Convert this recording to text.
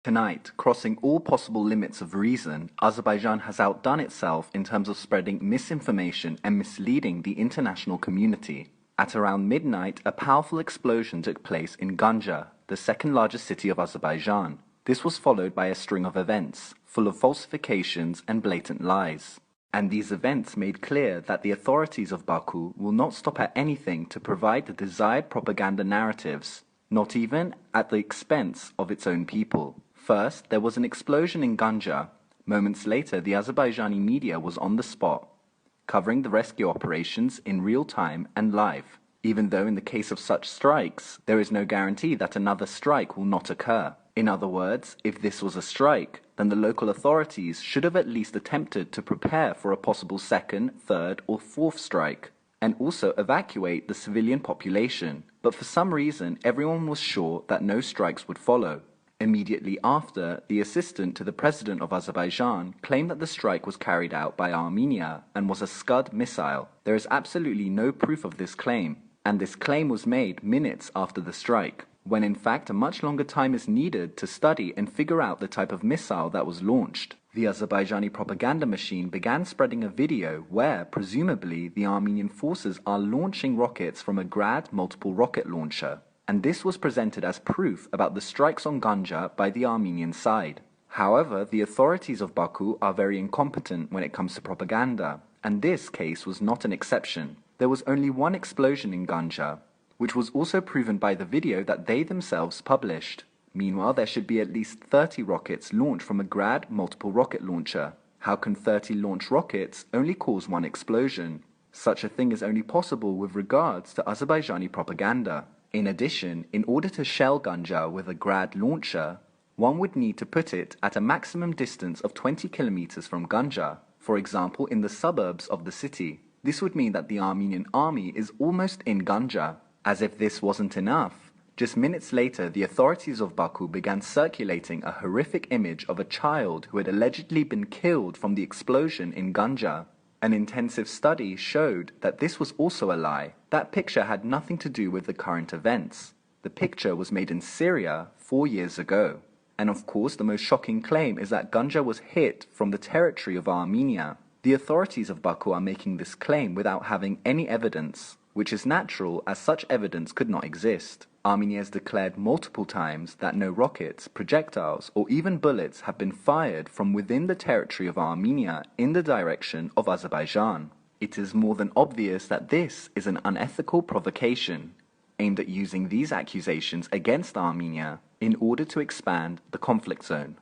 Tonight, crossing all possible limits of reason, Azerbaijan has outdone itself in terms of spreading misinformation and misleading the international community. At around midnight, a powerful explosion took place in Ganja, the second largest city of Azerbaijan. This was followed by a string of events, full of falsifications and blatant lies. And these events made clear that the authorities of Baku will not stop at anything to provide the desired propaganda narratives, not even at the expense of its own people. First, there was an explosion in Ganja. Moments later, the Azerbaijani media was on the spot, covering the rescue operations in real time and live. Even though in the case of such strikes, there is no guarantee that another strike will not occur. In other words, if this was a strike, then the local authorities should have at least attempted to prepare for a possible second, third, or fourth strike, and also evacuate the civilian population. But for some reason, everyone was sure that no strikes would follow. Immediately after, the assistant to the president of Azerbaijan claimed that the strike was carried out by Armenia and was a Scud missile. There is absolutely no proof of this claim, and this claim was made minutes after the strike, when in fact a much longer time is needed to study and figure out the type of missile that was launched. The Azerbaijani propaganda machine began spreading a video where, presumably, the Armenian forces are launching rockets from a Grad multiple rocket launcher, and this was presented as proof about the strikes on Ganja by the Armenian side. However, the authorities of Baku are very incompetent when it comes to propaganda, and this case was not an exception. There was only one explosion in Ganja, which was also proven by the video that they themselves published. Meanwhile, there should be at least 30 rockets launched from a Grad multiple rocket launcher. How can 30 launch rockets only cause one explosion? Such a thing is only possible with regards to Azerbaijani propaganda. In addition, in order to shell Ganja with a Grad launcher, one would need to put it at a maximum distance of 20 kilometers from Ganja, for example in the suburbs of the city. This would mean that the Armenian army is almost in Ganja. As if this wasn't enough, just minutes later the authorities of Baku began circulating a horrific image of a child who had allegedly been killed from the explosion in Ganja. An intensive study showed that this was also a lie. That picture had nothing to do with the current events. The picture was made in Syria 4 years ago. And of course, the most shocking claim is that Ganja was hit from the territory of Armenia. The authorities of Baku are making this claim without having any evidence, which is natural as such evidence could not exist. Armenia has declared multiple times that no rockets, projectiles, or even bullets have been fired from within the territory of Armenia in the direction of Azerbaijan. It is more than obvious that this is an unethical provocation, aimed at using these accusations against Armenia in order to expand the conflict zone.